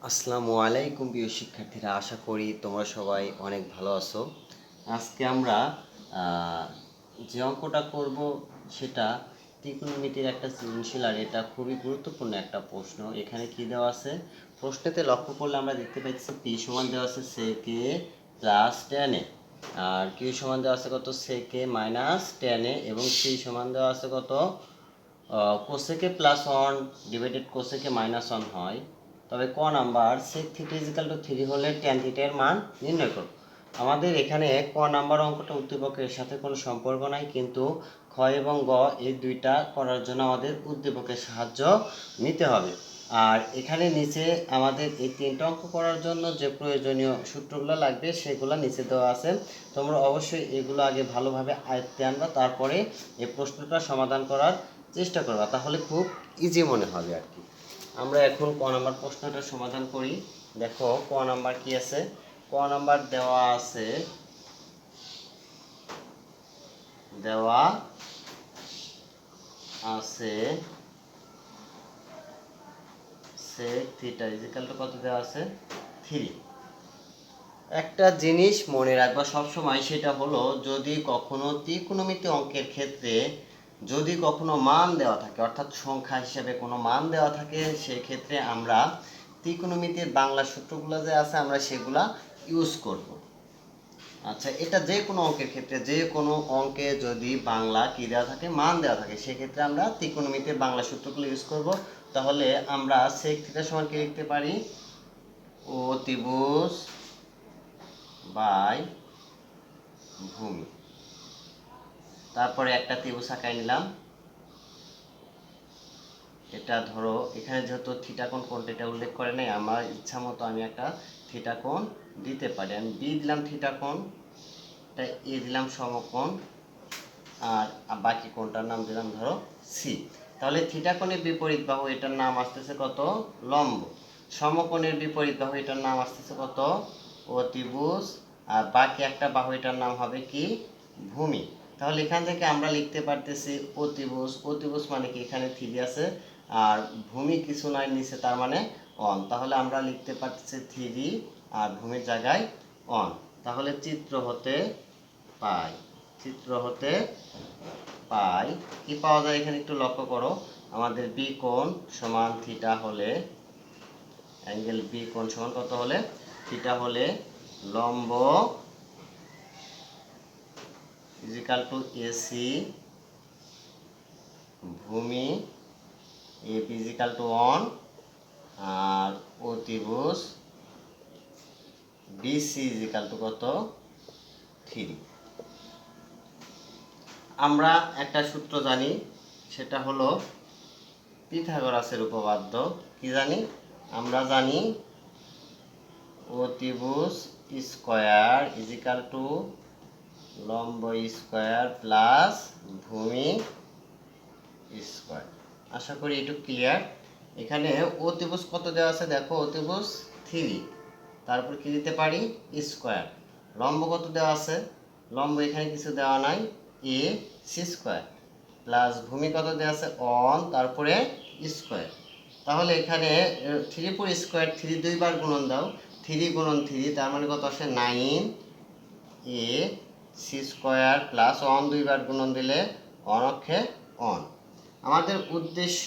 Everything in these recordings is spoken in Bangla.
আসসালামু আলাইকুম প্রিয় শিক্ষার্থীরা, আশা করি তোমরা সবাই অনেক ভালো আছো। আজকে আমরা আহ, যে অঙ্কটা করব সেটা ত্রিকোণমিতির একটা সৃজনশীল, আর এটা খুবই গুরুত্বপূর্ণ একটা প্রশ্ন। এখানে কি দেওয়া আছে, প্রশ্নেতে লক্ষ্য করলে আমরা দেখতে পাচ্ছি পি সমান দেওয়া আছে সেকে প্লাস টেনে, আর কিউ সমান দেওয়া আছে কত সেকে মাইনাস টেনে, এবং সি সমান দেওয়া আছে কত cosec plus one divided cosec minus one হয়। তবে ক number sec theta equal to 3 হলে ট্যান থিটার মান নির্ণয় করো। আমাদের এখানে ক নাম্বার অঙ্কটা উদ্দীপকের সাথে কোনো সম্পর্ক নাই, কিন্তু খ এবং গ এই দুইটা করার জন্য আমাদের উদ্দীপকের সাহায্য নিতে হবে। আর এখানে নিচে আমাদের এই তিনটা অঙ্ক করার জন্য যে প্রয়োজনীয় সূত্রগুলো লাগবে সেগুলো নিচে দেওয়া আছে। তোমরা অবশ্যই এগুলো আগে ভালোভাবে আয়ত্তে আনবা, তারপরে এই প্রশ্নটা সমাধান করার চেষ্টা করবা, তাহলে খুব ইজি মনে হবে আর কি। আমরা এখন ক নাম্বার প্রশ্নটা সমাধান করি। দেখো ক নাম্বার কি আছে, ক নাম্বার দেওয়া আছে sec থিটা ইজিক্যাল টু কত দেওয়া আছে 3। একটা জিনিস মনে রাখবা সবসময়, সেটা হলো যদি কখনো ত্রিকোণমিতি অঙ্কের ক্ষেত্রে যদি কখনো মান দেওয়া থাকে, অর্থাৎ সংখ্যা হিসেবে কোনো মান দেওয়া থাকে, সেই ক্ষেত্রে আমরা ত্রিকোণমিতির বাংলা সূত্রগুলো যে আছে আমরা সেগুলা ইউজ করব। আচ্ছা, এটা যে কোনো অঙ্কের ক্ষেত্রে, যে কোনো অঙ্কে যদি বাংলা কি দেওয়া থাকে, মান দেওয়া থাকে, সেক্ষেত্রে আমরা ত্রিকোণমিতির বাংলা সূত্রগুলো ইউজ করব। তাহলে আমরা সেক থিটা সমান কি লিখতে পারি, অতিভুজ বাই ভূমি। তারপরে একটা ত্রিভুজ আঁকাই নিলাম। এটা ধরো এখানে যেহেতু থিটা কোণ কোনটা এটা উল্লেখ করে নাই, আমার ইচ্ছা মতো আমি একটা থিটা কোণ দিতে পারি। আমি বি দিলাম থিটা কোণ, এটা এ দিলাম সমকোণ, আর বাকি কোণটার নাম দিলাম ধরো সি। তাহলে থিটা কোণের বিপরীত বাহু এটার নাম আসতেছে কত, লম্ব। সমকোণের বিপরীত বাহু এটার নাম আসতেছে কত, অতিভুজ। আর বাকি একটা বাহু এটার নাম হবে কি, ভূমি। তাহলে এখান থেকে আমরা লিখতে পারতেছি অতিভুজ, অতিভুজ মানে কি এখানে থ্রি আছে, আর ভূমি কিছু নাই নিচে, তার মানে অন। তাহলে আমরা লিখতে পারতেছি থ্রি আর ভূমির জায়গায় অন। তাহলে চিত্র হতে পাই কি পাওয়া যায়, এখানে একটু লক্ষ্য করো। আমাদের বি কোণ সমান থিটা হলে, অ্যাঙ্গেল বি কোণ সমান কত হলে, থিটা হলে লম্ব ইজিক্যাল টু এসি ভূমি A B is equal two on, আর অতিভুজ বিসি ইজিক্যাল টু কত 3। আমরা একটা সূত্র জানি, সেটা হলো পিথাগোরাসের উপপাদ্য। কি জানি, আমরা জানি অতিভুজ স্কয়ার ইজিক্যাল টু লম্ব স্কয়ার প্লাস ভূমি স্কয়ার। আশা করি একটু ক্লিয়ার। এখানে অতিভুজ কত দেওয়া আছে দেখো, অতিভুজ 3, তারপর কি দিতে পারি স্কয়ার। লম্ব কত দেওয়া আছে, লম্ব এখানে কিছু দেওয়া নাই, এ সি স্কয়ার, প্লাস ভূমি কত দেওয়া আছে অন, তারপরে স্কয়ার। তাহলে এখানে 3 স্কয়ার, 3 দুইবার গুণন দাও, 3 গুণন 3, তার মানে কত আসে 9 a c square, plus on দুইবার গুণন দিলে অন অক্ষে অন। আমাদের উদ্দেশ্য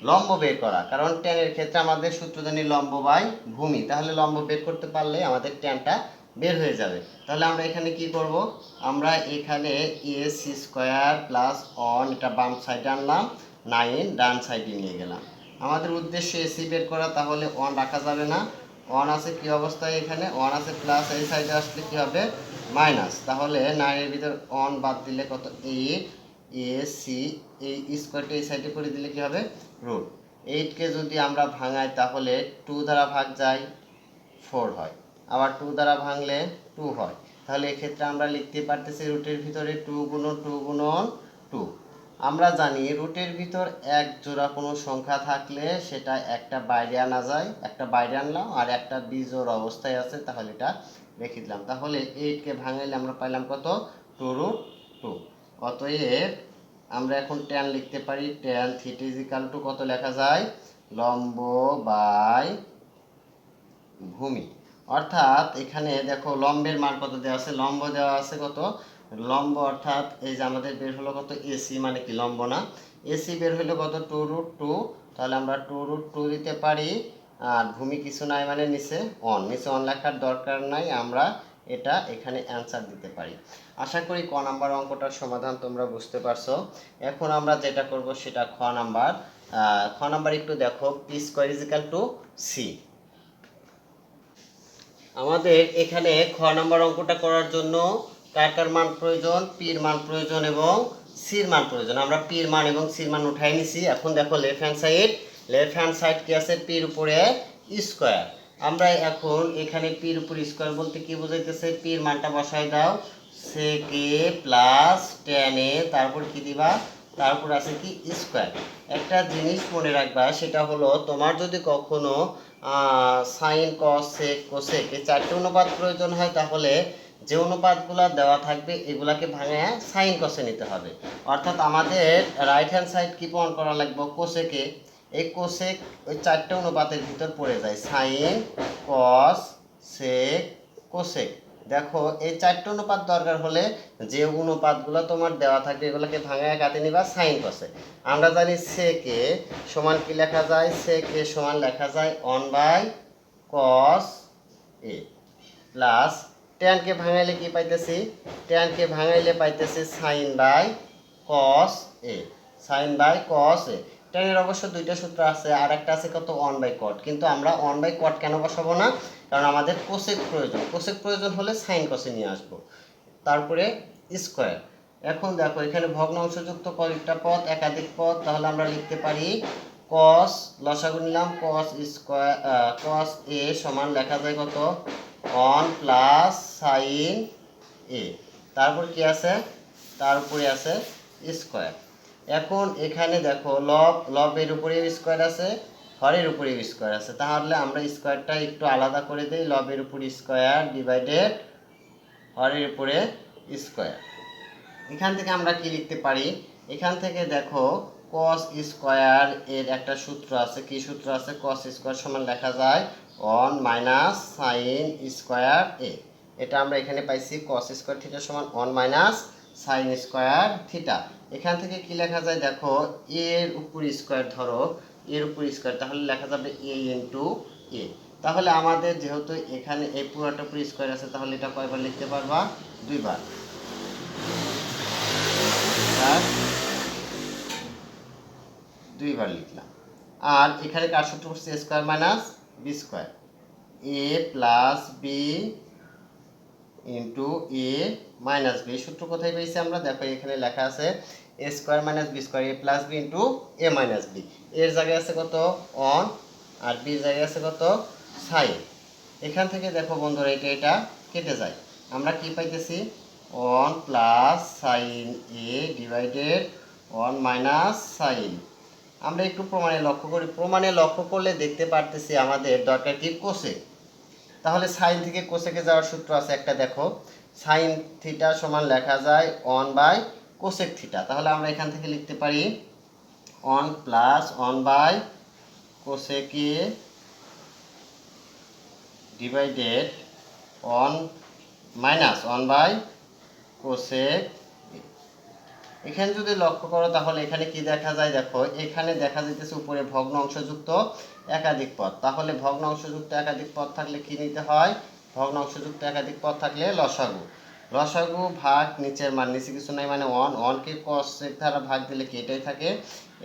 লম্ব বের করা, কারণ ট্যানের ক্ষেত্রে আমাদের সূত্র জানি লম্ব বাই ভূমি। তাহলে লম্ব বের করতে পারলে আমাদের ট্যানটা বের হয়ে যাবে। তাহলে আমরা এখানে কি করব, আমরা এখানে a c square plus on, এটা বাম সাইডে আনলাম, 9 ডান সাইডে নিয়ে গেলাম। আমাদের উদ্দেশ্য এসি বের করা, তাহলে অন রাখা যাবে না। অন আছে কি অবস্থায়, এখানে অন আছে প্লাস, এই সাইডে আসলে কি হবে মাইনাস। তাহলে 9-এর ভিতর অন বাদ দিলে কত 8 এ সি, এই স্কোয়ারটা এই সাইডে করে দিলে কি হবে রুট। 8কে যদি আমরা ভাঙাই তাহলে 2 দ্বারা ভাগ যায় 4 হয়, আবার 2 দ্বারা ভাঙলে 2 হয়। তাহলে এক্ষেত্রে আমরা লিখতে পারতেছি রুটের ভিতরে 2 গুণন 2 গুণন 2। আমরা জানি রুটের ভিতর এক জোড়া কোনো সংখ্যা থাকলে সেটা একটা বাইরে আনা যায়, একটা বাইরে আনলাম, আর একটা বিজোড় অবস্থায় আছে, তাহলে এটা রেখে দিলাম। তাহলে 8কে ভাঙাইলে আমরা পাইলাম কত 2√2। অতএব আমরা এখন ট্যান লিখতে পারি, ট্যান থিটা ইজিক্যাল টু কত লেখা যায়, লম্ব বাই ভূমি। অর্থাৎ এখানে দেখো লম্বের মান কত দেওয়া আছে, লম্ব দেওয়া আছে কত, লম্ব অর্থাৎ এই যে আমাদের বের হলো কত, এসি মানে কি লম্ব না, এসি বের হলো কত 2√2, তাহলে আমরা 2√2 দিতে পারি। আর ভূমি কিছু নাই মানে নিচে অন লেখার দরকার নাই, আমরা এটা এখানে অ্যান্সার দিতে পারি। আশা করি ক নাম্বার অঙ্কটার সমাধান তোমরা বুঝতে পারছো। এখন আমরা যেটা করব সেটা খ নাম্বার একটু দেখো, p square is equal to c. আমাদের এখানে খ নাম্বার অঙ্কটা করার জন্য কার মান প্রয়োজন, পির মান প্রয়োজন এবং সির মান প্রয়োজন। আমরা পির মান এবং সির মান উঠাই নিছি। এখন দেখো লেফট হ্যান্ড সাইড কি আছে, পির উপরে স্কোয়ার। আমরা এখন এখানে পির উপর স্কোয়ার বলতে কি বোঝাইতেছে, পির মানটা বসাই দাও, sec a plus tan a, তারপর কি দিবা, তারপর আছে কি স্কোয়ার। একটা জিনিস মনে রাখবা, সেটা হলো তোমার যদি কখনো সাইন কস সেক কোসেক এই চারটে অনুপাত প্রয়োজন হয়, তাহলে যে অনুপাতগুলো দেওয়া থাকবে এগুলাকে ভাঙে সাইন কসে নিতে হবে। অর্থাৎ আমাদের রাইট হ্যান্ড সাইড কি প্রমাণ করা লাগবে, কোসেকে। এই কোসেক ওই চারটে অনুপাতের ভিতর পড়ে যায়, সাইন কস সেক কোসেক। দেখো এই চারটে অনুপাত দরকার হলে যে অনুপাতগুলো তোমার দেওয়া থাকবে এগুলোকে ভাঙায় কাটে নিবা সাইন কসে। আমরা জানি সেকে সমান কি লেখা যায়, সেকে সমান লেখা যায় 1/cos a প্লাস ট্যানকে ভাঙাইলে কি পাইতেছি, ট্যানকে ভাঙাইলে পাইতেছি sin/cos a, sin/cos a। ট্যানের অবশ্য দুইটা সূত্র আছে, আর একটা আছে কত 1/cot, কিন্তু আমরা 1/cot কেন বসাবো না, কারণ আমাদের কোসেক প্রয়োজন হলে সাইন কসে নিয়ে আসবো। তারপরে স্কোয়ার। এখন দেখো এখানে ভগ্নাংশযুক্ত কয়েকটা পদ, একাধিক পদ, তাহলে আমরা লিখতে পারি cos, লসাগু নিলাম cos স্কোয়ার cos a সমান লেখা যায় কত 1 প্লাস sin a, তারপর কি আছে, তার উপরে আছে স্কোয়ার। এখন এখানে দেখো লবের উপরে স্কোয়ার আছে, হরের উপরে স্কোয়ার আছে, তাহলে আমরা স্কোয়ারটা একটু আলাদা করে দিই, লবের উপরে স্কোয়ার ডিভাইডেড হরের উপরে স্কোয়ার। এখান থেকে আমরা কি লিখতে পারি, এখান থেকে দেখো cos স্কোয়ার এর একটা সূত্র আছে, কি সূত্র আছে, cos স্কোয়ার সমান লেখা যায় 1 মাইনাস সাইন স্কোয়ার a। এটা আমরা এখানে পাইছি cos স্কোয়ার থিটা সমান 1 মাইনাস সাইন স্কোয়ার থিটা। এখান থেকে কি লেখা যায় দেখো, এর উপর স্কোয়ার ধরো, এর উপর স্কোয়ার, তাহলে লেখা যাবে a ইন্টু a। তাহলে আমাদের যেহেতু এখানে এই পুরোটা উপর স্কোয়ার আছে, তাহলে এটা কয়বার লিখতে পারবা, দুইবার। দুইবার লিখলাম। আর এখানে কার সূত্র হচ্ছে a square minus b square, a plus b into a minus b. সূত্র কোথায় পেয়েছি আমরা, দেখো এখানে লেখা আছে a square minus b square, a plus b into a minus b. এর জায়গায় আছে কত 1 আর বির জায়গায় আছে কত সাইন। এখান থেকে দেখো বন্ধুরা এটা কেটে যায়, আমরা কি পাইতেছি 1 প্লাস সাইন এ ডিভাইডেড 1 মাইনাস সাইন। আমরা একটু প্রমাণে লক্ষ্য করি, প্রমাণে লক্ষ্য করলে দেখতে পারতেছি আমাদের দরকার কি কোসেক। তাহলে সাইন থেকে কোসেকে যাওয়ার সূত্র আছে একটা, দেখো সাইন থিটা সমান লেখা যায় 1/কোসেক থিটা। তাহলে আমরা এখান থেকে লিখতে পারি 1 প্লাস 1/কোসেক এ ডিভাইডেড 1 মাইনাস 1/কোসেক। এখানে যদি লক্ষ্য করো তাহলে এখানে কি দেখা যায়, দেখো এখানে দেখা যাইতেছে উপরে ভগ্ন অংশযুক্ত একাধিক পদ। তাহলে ভগ্ন অংশযুক্ত একাধিক পদ থাকলে কি নিতে হয়, ভগ্ন অংশযুক্ত একাধিক পদ থাকলে লসাগু ভাগ নিচের মান, নিচে কিছু নাই মানে 1 কে কোসেক দ্বারা ভাগ দিলে কি এটাই থাকে,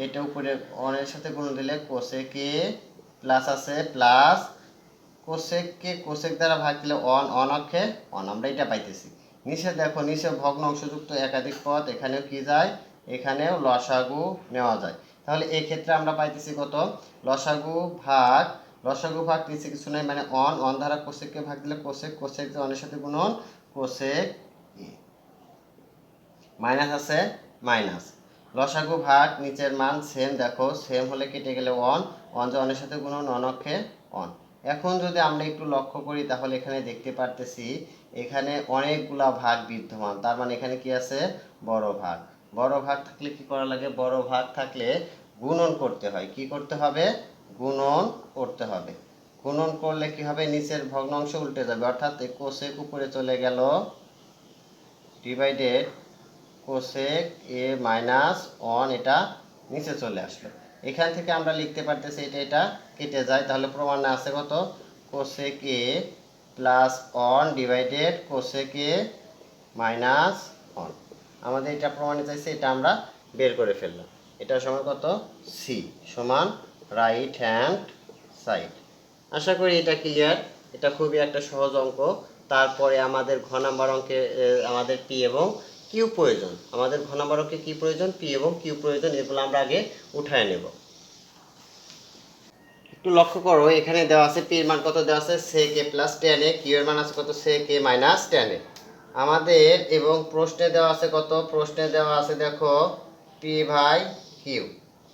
এটা উপরে 1 এর সাথে গুণ দিলে কোসেক এ প্লাস আছে প্লাস কোসেককে কোসেক দ্বারা ভাগ দিলে 1 অক্ষে 1, আমরা এটা পাইতেছি। নিচে দেখো নিচে ভগ্ন অংশযুক্ত একাধিক পদ, এখানেও কি যায়, এখানেও লসাগু নেওয়া যায়। তাহলে এই ক্ষেত্রে আমরা পাইতেছি কত, লসাগু ভাগ নিচে কিছু নাই মানে 1 দ্বারা কোসেককে ভাগ দিলে কোসেক 1 এর সাথে গুণন কোসেক এ, মাইনাস আছে মাইনাস, লসাগু ভাগ নিচের মান সেম, দেখো সেম হলে কেটে গেলে 1 যে 1 এর সাথে গুণন 1 অক্ষে 1। এখন যদি আমরা একটু লক্ষ্য করি তাহলে এখানে দেখতে পারতেছি এখানে অনেকগুলা ভাগ বিদ্যমান, তার মানে এখানে কি আছে বড় ভাগ থাকলে কি করা লাগে, বড় ভাগ থাকলে গুণন করতে হয়, কি করতে হবে, গুণন করতে হবে। গুণন করলে কি হবে, নিচের ভগ্নাংশ উল্টে যাবে, অর্থাৎ এই কোসেক উপরে চলে গেল, ডিভাইডেড কোসেক এ মাইনাস 1 এটা নিচে চলে আসলো। এখান থেকে আমরা লিখতে পারতেছি এটা কেটে যায়, তাহলে প্রমাণে আছে কত, কোসেক এ প্লাস 1 ডিভাইডেড কোসেক এ মাইনাস 1। আমাদের এটা প্রমাণে চাইছে, এটা আমরা বের করে ফেললাম। এটা সমান কত, সি সমান রাইট হ্যান্ড সাইড। আশা করি এটা ক্লিয়ার। এটা খুবই একটা সহজ অঙ্ক। তারপরে আমাদের ঘ নাম্বার অঙ্কে আমাদের পি এবং কিউ প্রয়োজন। আমাদের ঘ নাম্বার অঙ্কে কি প্রয়োজন, পি এবং কিউ প্রয়োজন। এগুলো আমরা আগে উঠায় নেব। একটু লক্ষ্য করো, এখানে দেওয়া আছে পির মান কত দেওয়া আছে, sec a plus tan a, q এর মান আছে কত, sec a minus tan a। আমাদের এবং প্রশ্নে দেওয়া আছে কত, প্রশ্নে দেওয়া আছে দেখো পি বাই কিউ,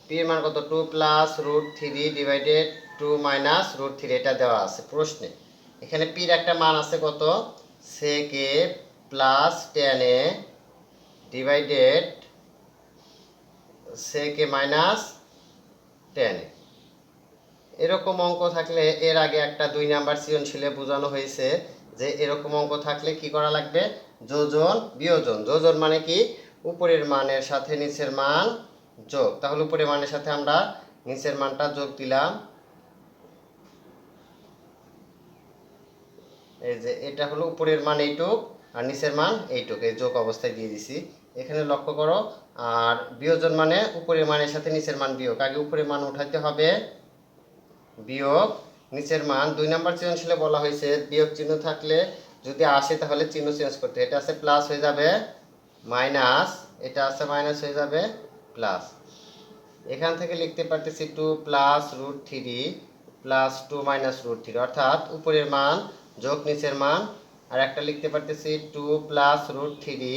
পির মান কত 2 plus root 3 divided 2 minus root 3, এটা দেওয়া আছে প্রশ্নে। এখানে পির একটা মান আছে কত, sec a plus tan a divided sec a minus tan a। এরকম অঙ্ক থাকলে, এর আগে একটা 2 নাম্বার সৃজনশীলে বোঝানো হয়েছে যে এরকম অঙ্ক থাকলে কি করা লাগবে, যোজন বিয়োজন। যোজন মানে কি, উপরের মানের সাথে নিচের মান যোগ। তাহলে উপরের মানের সাথে আমরা নিচের মানটা যোগ দিলাম, এই যে এটা হলো উপরের মান এইটুক আর নিচের মান এইটুক, এই যোগ অবস্থায় দিয়ে দিছি। এখানে লক্ষ্য করো। আর বিয়োজন মানে উপরের মানের সাথে নিচের মান বিয়োগ, আগে উপরের মান উঠাইতে হবে, বিয়োগ নিচের মান। 2 নাম্বার সৃজনশীলে বলা হয়েছে বিয়োগ চিহ্ন থাকলে যদি আসে তাহলে চিহ্ন চেঞ্জ করতে, এটা আছে প্লাস হয়ে যাবে মাইনাস, এটা আছে মাইনাস হয়ে যাবে প্লাস। এখান থেকে লিখতে পারতেছি 2 plus root 3 plus 2 minus root 3, অর্থাৎ উপরের মান যোগ নিচের মান। আর একটা লিখতে পারতেছি 2 প্লাস রুট 3,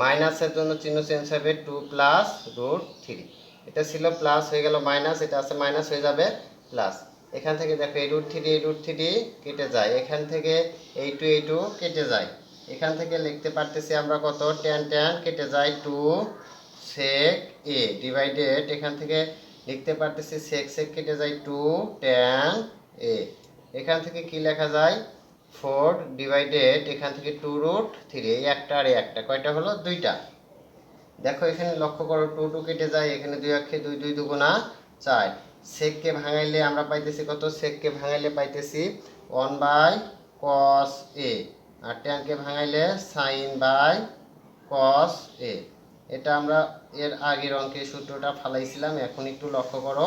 মাইনাসের জন্য চিহ্ন চেঞ্জ হবে 2 প্লাস রুট 3, এটা ছিল প্লাস হয়ে গেল মাইনাস, এটা আছে মাইনাস হয়ে যাবে প্লাস। এখান থেকে দেখো এই রুট 3 কেটে যায়, এখান থেকে এই টু কেটে যায়। এখান থেকে লিখতে পারতেছি আমরা কত, tan কেটে যায় 2 sec a ডিভাইডেড, এখান থেকে লিখতে পারতেছি sec কেটে যায় 2 tan a। এখান থেকে কি লেখা যায় 4 ডিভাইডেড, এখান থেকে 2 রুট 3, এই একটা আর এই একটা, কয়টা হলো, দুইটা। দেখো এখানে লক্ষ্য করো 2 কেটে যায়, এখানে 2 অক্ষে 2 2 দুগুণা 4। sec কে ভাঙাইলে আমরা পাইতেছি কত, sec কে ভাঙাইলে পাইতেছি 1 বাই cos a, আর tan কে ভাঙাইলে sin বাই cos a। এটা আমরা এর আগের অঙ্কে সূত্রটা ফালাইছিলাম। এখন একটু লক্ষ্য করো,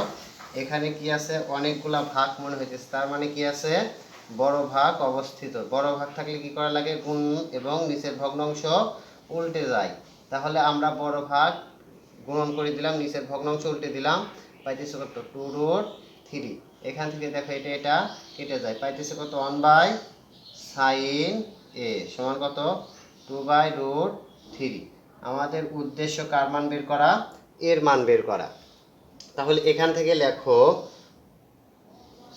এখানে কি আছে, অনেকগুলা ভাগ মনে হইতেছে, তার মানে কি আছে, বড় ভাগ অবস্থিত। বড় ভাগ থাকলে কি করা লাগে, গুণ এবং নিচের ভগ্নাংশ উল্টে যায়। তাহলে আমরা বড় ভাগ গুণন করে দিলাম, নিচের ভগ্নাংশ উল্টে দিলাম, পাইতেছে কত 2 রুট 3। এখান থেকে দেখো এটা কেটে যায়, পাইতেছে কত 1 বাই সাইন এ সমান কত 2 বাই রুট 3। আমাদের উদ্দেশ্য কার মান বের করা, এর মান বের করা। তাহলে এখান থেকে লেখো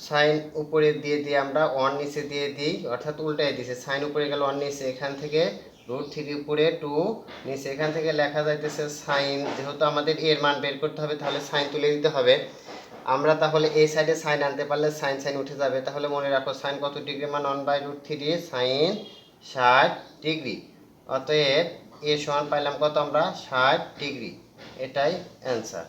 সাইন উপরে দিয়ে আমরা 1 নিচে দিয়ে দিই, অর্থাৎ উল্টাই দিছে, সাইন উপরে গেল 1 নিচে, এখান থেকে রুট 3 উপরে 2 নিচে। এখান থেকে লেখা যাইতেছে সাইন, যেহেতু আমাদের এর মান বের করতে হবে তাহলে সাইন তুলে দিতে হবে। আমরা তাহলে এই সাইডে সাইন আনতে পারলে সাইন উঠে যাবে। তাহলে মনে রাখো সাইন কত ডিগ্রি, মান 1 বাই রুট 3 সাইন 60 ডিগ্রি। অতএব এ সমান পাইলাম কত আমরা, 60 ডিগ্রি। এটাই অ্যান্সার।